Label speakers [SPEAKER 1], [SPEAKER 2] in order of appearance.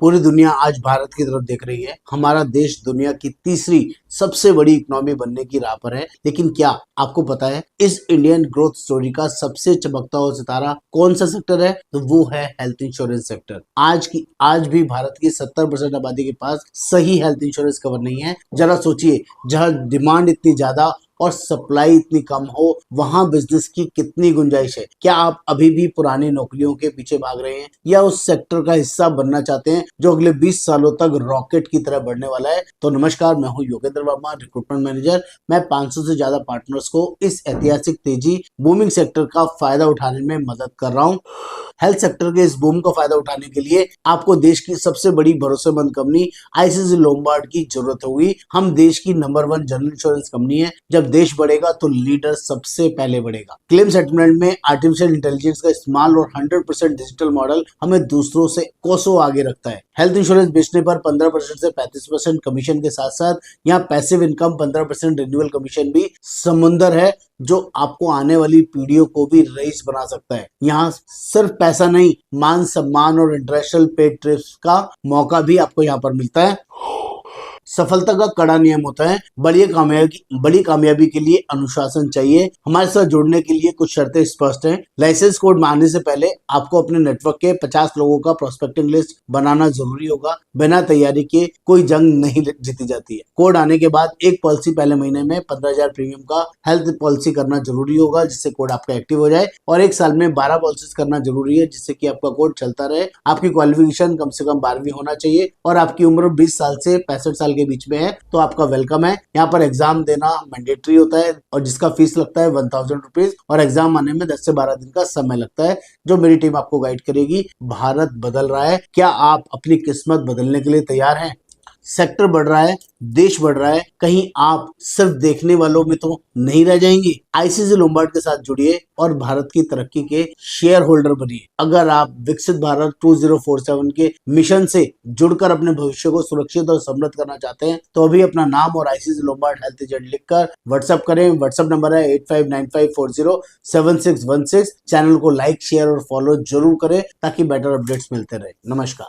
[SPEAKER 1] पूरी दुनिया आज भारत की तरफ देख रही है। हमारा देश दुनिया की तीसरी सबसे बड़ी इकोनॉमी बनने की राह पर है। लेकिन क्या आपको पता है इस इंडियन ग्रोथ स्टोरी का सबसे चमकता हुआ सितारा कौन सा सेक्टर है? तो वो है हेल्थ इंश्योरेंस सेक्टर। आज भी भारत की 70% आबादी के पास सही हेल्थ इंश्योरेंस कवर नहीं है। जरा सोचिए, जहां डिमांड इतनी ज्यादा और सप्लाई इतनी कम हो, वहां बिजनेस की कितनी गुंजाइश है। क्या आप अभी भी पुरानी नौकरियों के पीछे भाग रहे हैं या उस सेक्टर का हिस्सा बनना चाहते हैं जो अगले 20 सालों तक रॉकेट की तरह बढ़ने वाला है? तो नमस्कार, मैं हूं योगेंद्र वर्मा, रिक्रूटमेंट मैनेजर। मैं 500 से ज्यादा पार्टनर्स को इस ऐतिहासिक तेजी बूमिंग सेक्टर का फायदा उठाने में मदद कर रहा हूं। हेल्थ सेक्टर के इस बूम का फायदा उठाने के लिए आपको देश की सबसे बड़ी भरोसेमंद कंपनी आईसीसी लोम्बार्ड की जरूरत होगी। हम देश की नंबर 1 जनरल इंश्योरेंस कंपनी है। जब देश बढ़ेगा तो लीडर सबसे पहले बढ़ेगा। क्लेम सेटलमेंट में आर्टिफिशियल इंटेलिजेंस का इस्तेमाल और 100% डिजिटल मॉडल हमें दूसरों से कोसों आगे रखता है। हेल्थ इंश्योरेंस बेचने पर 15% से 35% कमीशन के साथ साथ यहाँ पैसिव इनकम 15% रिन्यूअल कमीशन भी समुंदर है, जो आपको आने वाली पीढ़ियों को भी रईस बना सकता है। यहाँ सिर्फ पैसा नहीं, मान सम्मान और इंटरनेशनल पेड ट्रिप्स का मौका भी आपको यहाँ पर मिलता है। सफलता का कड़ा नियम होता है, बड़ी कामयाबी के लिए अनुशासन चाहिए। हमारे साथ जुड़ने के लिए कुछ शर्तें स्पष्ट हैं। लाइसेंस कोड मांगने से पहले आपको अपने नेटवर्क के 50 लोगों का प्रोस्पेक्टिंग लिस्ट बनाना जरूरी होगा। बिना तैयारी के कोई जंग नहीं जीती जाती है। कोड आने के बाद एक पॉलिसी पहले महीने में 15,000 प्रीमियम का हेल्थ पॉलिसी करना जरूरी होगा, जिससे कोड आपका एक्टिव हो जाए। और एक साल में 12 पॉलिसीज करना जरूरी है, जिससे कि आपका कोड चलता रहे। आपकी क्वालिफिकेशन कम से कम 12वीं होना चाहिए और आपकी उम्र 20 साल से 65 साल के बीच में है तो आपका वेलकम है। यहाँ पर एग्जाम देना मैंडेटरी होता है और जिसका फीस लगता है 1000 रुपीज और एग्जाम आने में 10 से 12 दिन का समय लगता है, जो मेरी टीम आपको गाइड करेगी। भारत बदल रहा है, क्या आप अपनी किस्मत बदलने के लिए तैयार हैं? सेक्टर बढ़ रहा है, देश बढ़ रहा है, कहीं आप सिर्फ देखने वालों में तो नहीं रह जाएंगे। आईसीसी लोम्बार्ड के साथ जुड़िए और भारत की तरक्की के शेयर होल्डर बनिए। अगर आप विकसित भारत 2047 के मिशन से जुड़कर अपने भविष्य को सुरक्षित और समृद्ध करना चाहते हैं तो अभी अपना नाम और आईसीसी लोम्बार्ड हेल्थ एजेंट लिखकर व्हाट्सएप करें। व्हाट्सएप नंबर है 8595407616। चैनल को लाइक, शेयर और फॉलो जरूर करें ताकि बेटर अपडेट्स मिलते रहे। नमस्कार।